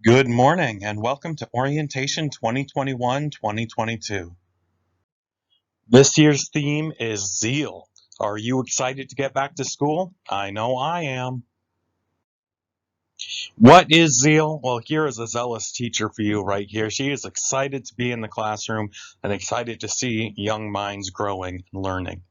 Good morning and welcome to Orientation 2021-2022. This year's theme is Zeal. Are you excited to get back to school? I know I am. What is zeal? Well, here is a zealous teacher for you right here. She is excited to be in the classroom and excited to see young minds growing and learning.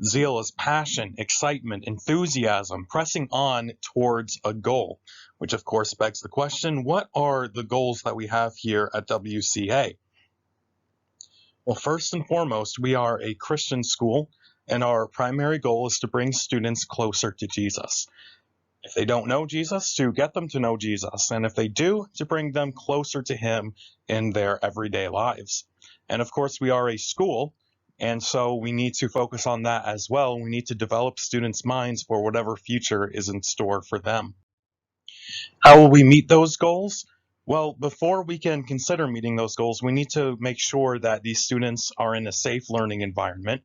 Zeal is passion, excitement, enthusiasm, pressing on towards a goal, which of course begs the question, what are the goals that we have here at WCA? Well, first and foremost, we are a Christian school, and our primary goal is to bring students closer to Jesus. If they don't know Jesus, to get them to know Jesus, and if they do, to bring them closer to Him in their everyday lives. And of course, we are a school, and so we need to focus on that as well. We need to develop students' minds for whatever future is in store for them. How will we meet those goals? Well, before we can consider meeting those goals, we need to make sure that these students are in a safe learning environment.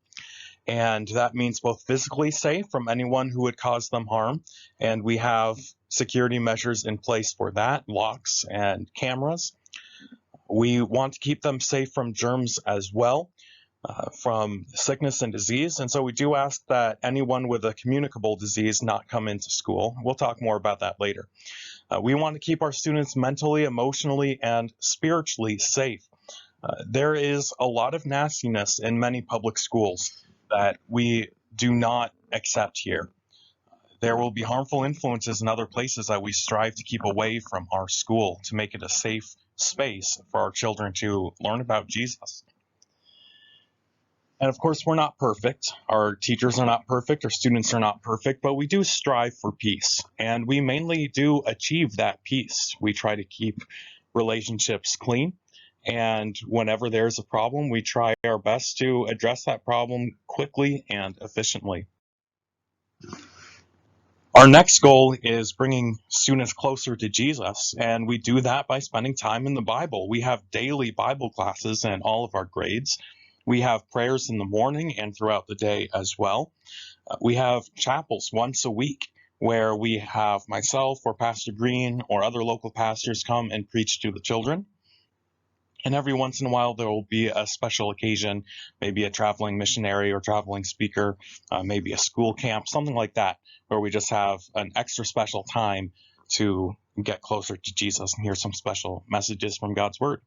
And that means both physically safe from anyone who would cause them harm. And we have security measures in place for that, locks and cameras. We want to keep them safe from germs as well, from sickness and disease. And so we do ask that anyone with a communicable disease not come into school. We'll talk more about that later. We want to keep our students mentally, emotionally, and spiritually safe. There is a lot of nastiness in many public schools that we do not accept here. There will be harmful influences in other places that we strive to keep away from our school to make it a safe space for our children to learn about Jesus. And of course, we're not perfect. Our teachers are not perfect. Our students are not perfect, but we do strive for peace. And we mainly do achieve that peace. We try to keep relationships clean. And whenever there's a problem, we try our best to address that problem quickly and efficiently. Our next goal is bringing students closer to Jesus, and we do that by spending time in the Bible. We have daily Bible classes in all of our grades. We have prayers in the morning and throughout the day as well. We have chapels once a week where we have myself or Pastor Green or other local pastors come and preach to the children. And every once in a while, there will be a special occasion, maybe a traveling missionary or traveling speaker, maybe a school camp, something like that, where we just have an extra special time to get closer to Jesus and hear some special messages from God's Word.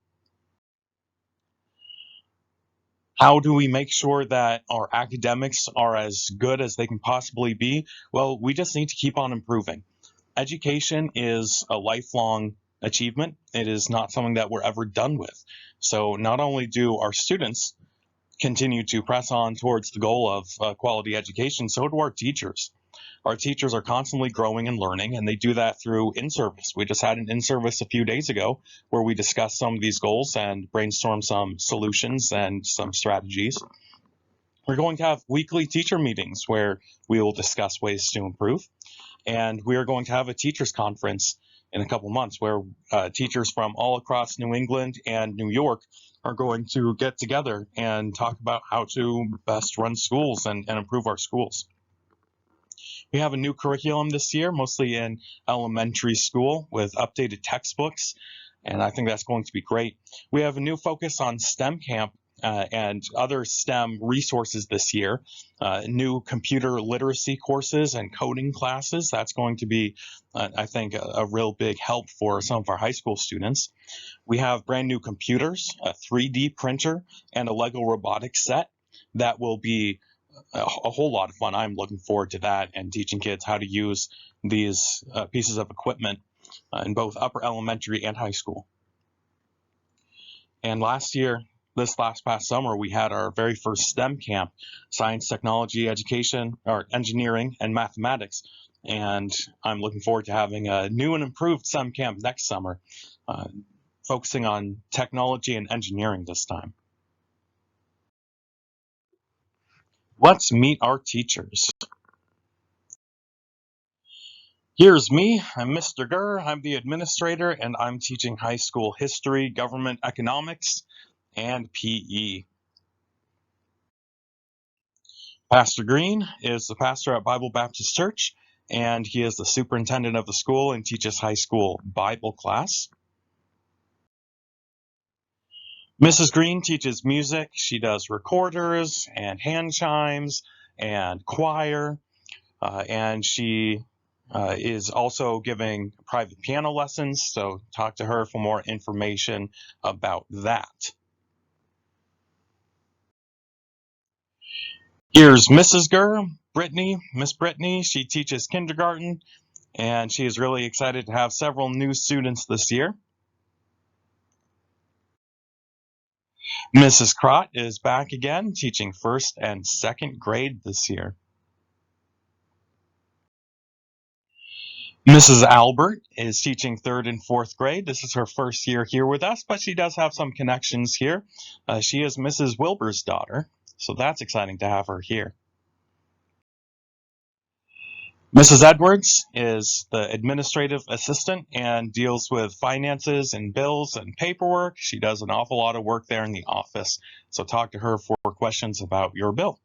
How do we make sure that our academics are as good as they can possibly be? Well, we just need to keep on improving. Education is a lifelong achievement. It is not something that we're ever done with. So not only do our students continue to press on towards the goal of quality education, so do our teachers. Our teachers are constantly growing and learning, and they do that through in-service. We just had an in-service a few days ago where we discussed some of these goals and brainstormed some solutions and some strategies. We're going to have weekly teacher meetings where we will discuss ways to improve. And we are going to have a teachers conference in a couple months where teachers from all across New England and New York are going to get together and talk about how to best run schools and improve our schools. We have a new curriculum this year, mostly in elementary school with updated textbooks, and I think that's going to be great. We have a new focus on STEM Camp and other STEM resources this year, new computer literacy courses and coding classes. That's going to be, I think, a real big help for some of our high school students. We have brand new computers, a 3D printer, and a Lego robotics set that will be a whole lot of fun. I'm looking forward to that and teaching kids how to use these pieces of equipment in both upper elementary and high school. And this last past summer, we had our very first STEM camp, science, technology, education, or engineering, and mathematics. And I'm looking forward to having a new and improved STEM camp next summer, focusing on technology and engineering this time. Let's meet our teachers. Here's me, I'm Mr. Gurr, I'm the administrator, and I'm teaching high school history, government economics, and PE. Pastor Green is the pastor at Bible Baptist Church, and he is the superintendent of the school and teaches high school Bible class. Mrs. Green teaches music. She does recorders and hand chimes and choir, and she is also giving private piano lessons, so talk to her for more information about that. Here's Mrs. Gurr, Brittany, Miss Brittany. She teaches kindergarten, and she is really excited to have several new students this year. Mrs. Crott is back again, teaching first and second grade this year. Mrs. Albert is teaching third and fourth grade. This is her first year here with us, but she does have some connections here. She is Mrs. Wilbur's daughter, so that's exciting to have her here. Mrs. Edwards is the administrative assistant and deals with finances and bills and paperwork. She does an awful lot of work there in the office, so talk to her for questions about your bill.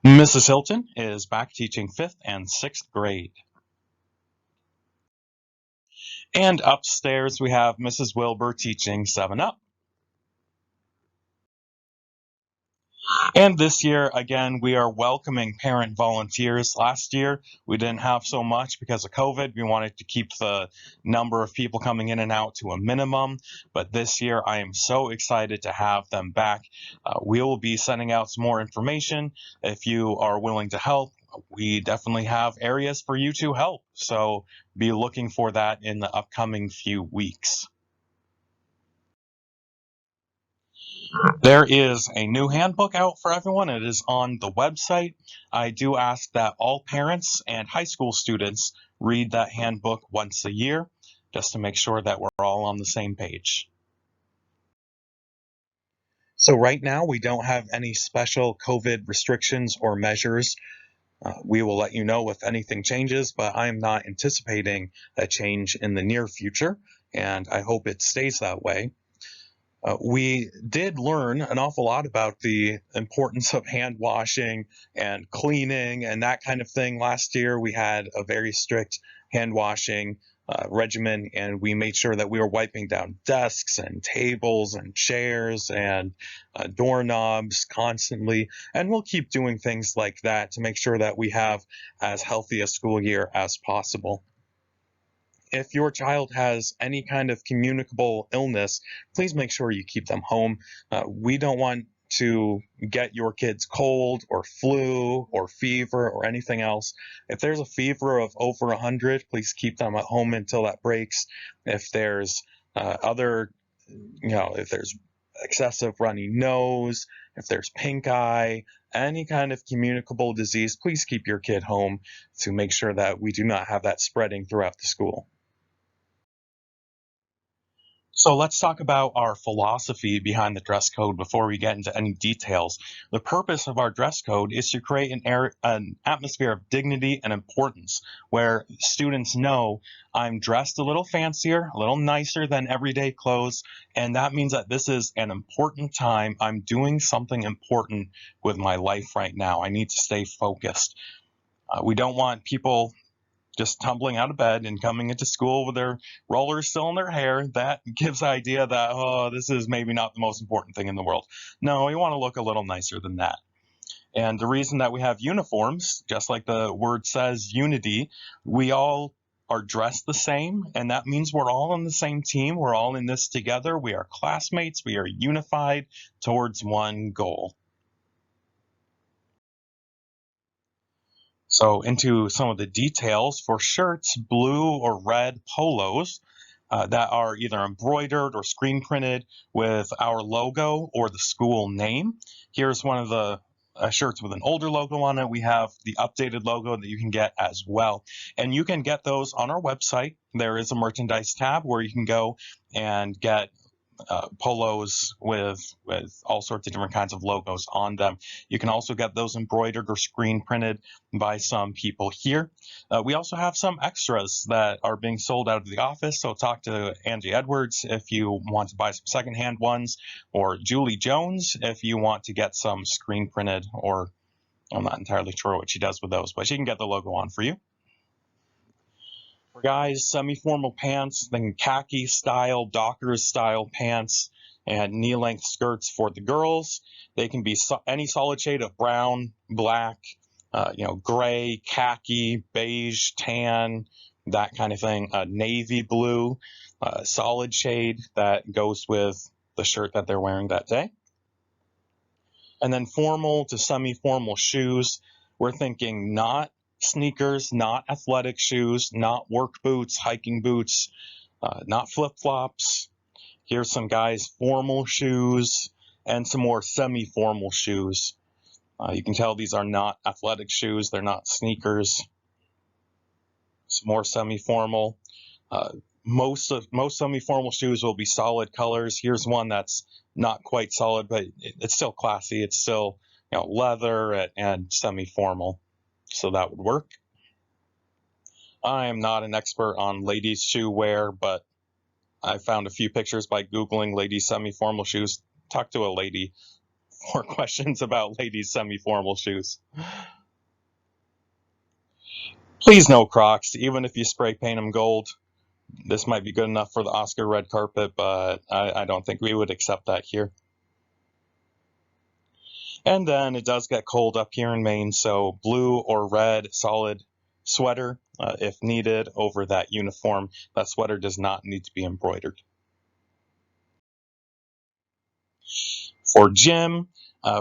Mrs. Hilton is back teaching 5th and 6th grade. And upstairs we have Mrs. Wilbur teaching 7-Up. And this year, again, we are welcoming parent volunteers. Last year, we didn't have so much because of COVID. We wanted to keep the number of people coming in and out to a minimum. But this year, I am so excited to have them back. We will be sending out some more information. If you are willing to help, we definitely have areas for you to help. So be looking for that in the upcoming few weeks. There is a new handbook out for everyone. It is on the website. I do ask that all parents and high school students read that handbook once a year, just to make sure that we're all on the same page. So right now, we don't have any special COVID restrictions or measures. We will let you know if anything changes, but I am not anticipating a change in the near future, and I hope it stays that way. We did learn an awful lot about the importance of hand washing and cleaning and that kind of thing. Last year, we had a very strict hand washing regimen, and we made sure that we were wiping down desks and tables and chairs and doorknobs constantly. And we'll keep doing things like that to make sure that we have as healthy a school year as possible. If your child has any kind of communicable illness, please make sure you keep them home. We don't want to get your kids cold or flu or fever or anything else. If there's a fever of over 100, please keep them at home until that breaks. If there's if there's excessive runny nose, if there's pink eye, any kind of communicable disease, please keep your kid home to make sure that we do not have that spreading throughout the school. So let's talk about our philosophy behind the dress code before we get into any details. The purpose of our dress code is to create an atmosphere of dignity and importance where students know I'm dressed a little fancier, a little nicer than everyday clothes, and that means that this is an important time. I'm doing something important with my life right now. I need to stay focused. We don't want people just tumbling out of bed and coming into school with their rollers still in their hair. That gives the idea that, oh, this is maybe not the most important thing in the world. No, we want to look a little nicer than that. And the reason that we have uniforms, just like the word says, unity, we all are dressed the same, and that means we're all on the same team. We're all in this together. We are classmates. We are unified towards one goal. So into some of the details for shirts, blue or red polos that are either embroidered or screen printed with our logo or the school name. Here's one of the shirts with an older logo on it. We have the updated logo that you can get as well. And you can get those on our website. There is a merchandise tab where you can go and get polos with all sorts of different kinds of logos on them. You can also get those embroidered or screen printed by some people here. We also have some extras that are being sold out of the office, so talk to Angie Edwards if you want to buy some secondhand ones, or Julie Jones if you want to get some screen printed, or I'm not entirely sure what she does with those, but she can get the logo on for you. For guys, semi-formal pants, then khaki style, Dockers style pants, and knee-length skirts for the girls. They can be any solid shade of brown, black, gray, khaki, beige, tan, that kind of thing. Navy blue, solid shade that goes with the shirt that they're wearing that day. And then formal to semi-formal shoes. We're thinking not sneakers, not athletic shoes, not work boots, hiking boots, not flip-flops. Here's some guys' formal shoes and some more semi-formal shoes. You can tell these are not athletic shoes. They're not sneakers. Some more semi-formal. Most semi-formal shoes will be solid colors. Here's one that's not quite solid, but it's still classy. It's still leather and semi-formal, so that would work. I am not an expert on ladies' shoe wear, but I found a few pictures by Googling ladies' semi-formal shoes. Talk to a lady for questions about ladies' semi-formal shoes. Please no Crocs, even if you spray paint them gold. This might be good enough for the Oscar red carpet, but I don't think we would accept that here. And then it does get cold up here in Maine, so blue or red solid sweater if needed over that uniform. That sweater does not need to be embroidered. For gym,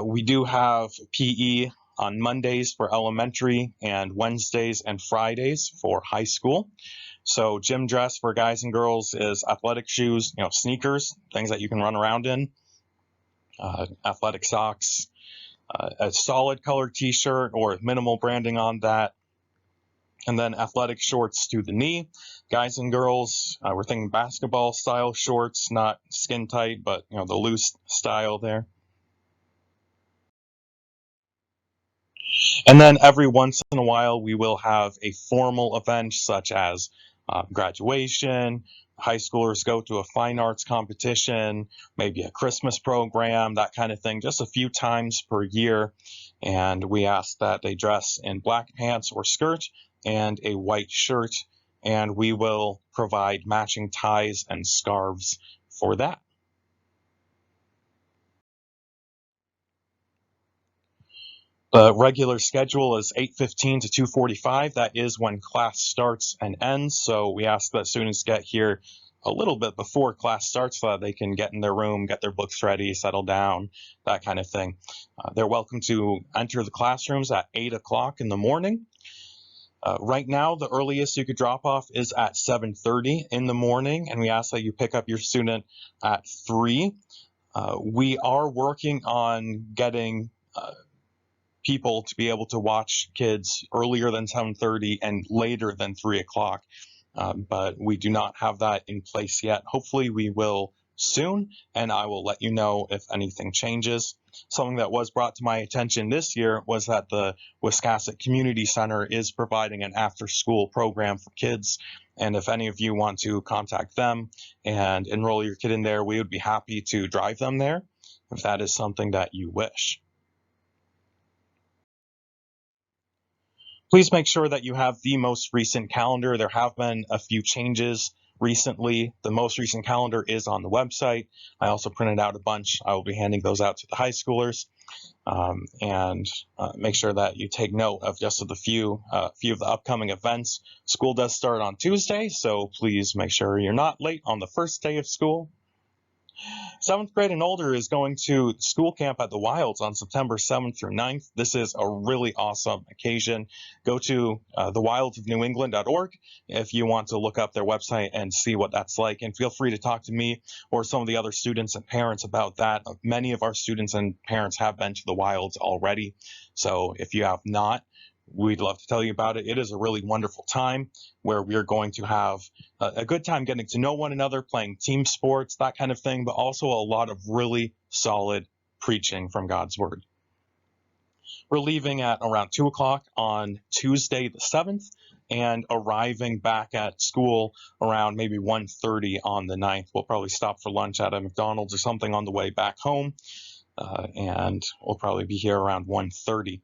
we do have PE on Mondays for elementary and Wednesdays and Fridays for high school. So gym dress for guys and girls is athletic shoes, sneakers, things that you can run around in, athletic socks, a solid color t-shirt or minimal branding on that, and then athletic shorts to the knee. Guys and girls, we're thinking basketball style shorts, not skin tight, but the loose style there. And then every once in a while, we will have a formal event such as graduation. High schoolers go to a fine arts competition, maybe a Christmas program, that kind of thing, just a few times per year. And we ask that they dress in black pants or skirt and a white shirt, and we will provide matching ties and scarves for that. The regular schedule is 8:15 to 2:45. That is when class starts and ends. So we ask that students get here a little bit before class starts so that they can get in their room, get their books ready, settle down, that kind of thing. They're welcome to enter the classrooms at 8 o'clock in the morning. Right now, the earliest you could drop off is at 7:30 in the morning, and we ask that you pick up your student at 3. We are working on getting people to be able to watch kids earlier than 7:30 and later than 3 o'clock. But we do not have that in place yet. Hopefully we will soon, and I will let you know if anything changes. Something that was brought to my attention this year was that the Wiscasset Community Center is providing an after-school program for kids. And if any of you want to contact them and enroll your kid in there, we would be happy to drive them there if that is something that you wish. Please make sure that you have the most recent calendar. There have been a few changes recently. The most recent calendar is on the website. I also printed out a bunch. I will be handing those out to the high schoolers. And make sure that you take note of just of the few of the upcoming events. School does start on Tuesday, so please make sure you're not late on the first day of school. 7th grade and older is going to school camp at the Wilds on September 7th through 9th. This is a really awesome occasion. Go to thewildsofnewengland.org if you want to look up their website and see what that's like. And feel free to talk to me or some of the other students and parents about that. Many of our students and parents have been to the Wilds already. So if you have not, we'd love to tell you about it. It is a really wonderful time where we're going to have a good time getting to know one another, playing team sports, that kind of thing, but also a lot of really solid preaching from God's Word. We're leaving at around 2 o'clock on Tuesday the 7th and arriving back at school around maybe 1:30 on the 9th. We'll probably stop for lunch at a McDonald's or something on the way back home, and we'll probably be here around 1:30.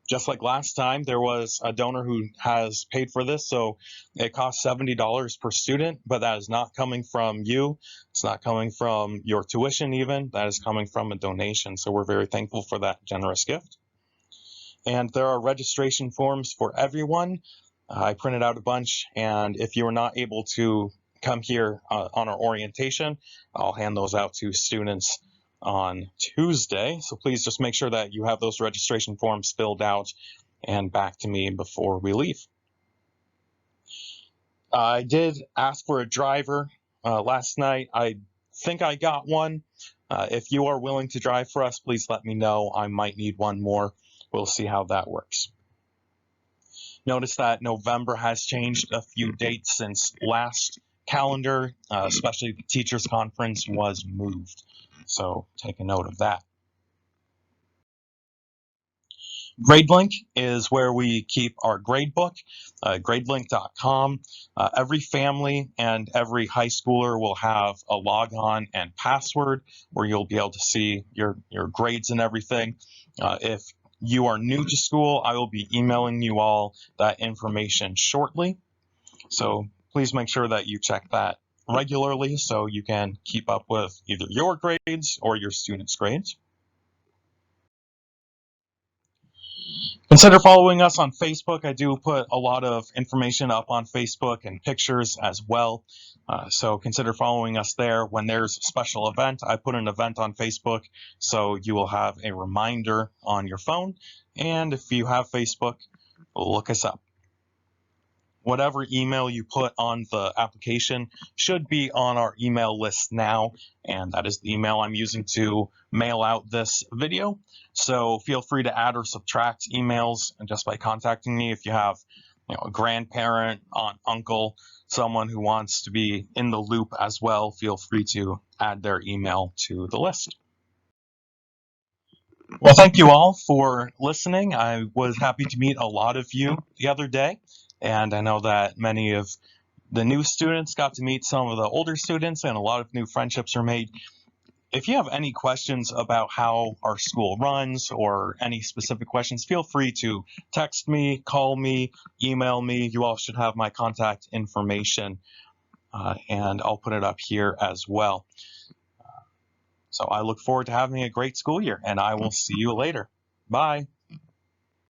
Just like last time, there was a donor who has paid for this, so it costs $70 per student, but that is not coming from you. It's not coming from your tuition even. That is coming from a donation, so we're very thankful for that generous gift. And there are registration forms for everyone. I printed out a bunch, and if you are not able to come here on our orientation, I'll hand those out to students on Tuesday. So please just make sure that you have those registration forms filled out and back to me before we leave. I did ask for a driver last night. I think I got one. If you are willing to drive for us, please let me know. I might need one more. We'll see how that works. Notice that November has changed a few dates since last calendar, especially the teachers conference was moved. So take a note of that. GradeLink is where we keep our gradebook, gradelink.com. Every family and every high schooler will have a logon and password where you'll be able to see your grades and everything. If you are new to school, I will be emailing you all that information shortly. So please make sure that you check that regularly so you can keep up with either your grades or your students' grades. Consider following us on Facebook. I do put a lot of information up on Facebook and pictures as well. So consider following us there. When there's a special event, I put an event on Facebook, so you will have a reminder on your phone. And if you have Facebook, look us up. Whatever email you put on the application should be on our email list now, and that is the email I'm using to mail out this video. So feel free to add or subtract emails just by contacting me. If you have a grandparent, aunt, uncle, someone who wants to be in the loop as well, feel free to add their email to the list. Well, thank you all for listening. I was happy to meet a lot of you the other day, and I know that many of the new students got to meet some of the older students, and a lot of new friendships are made. If you have any questions about how our school runs or any specific questions, feel free to text me, call me, email me. You all should have my contact information, and I'll put it up here as well. So I look forward to having a great school year, and I will see you later. Bye.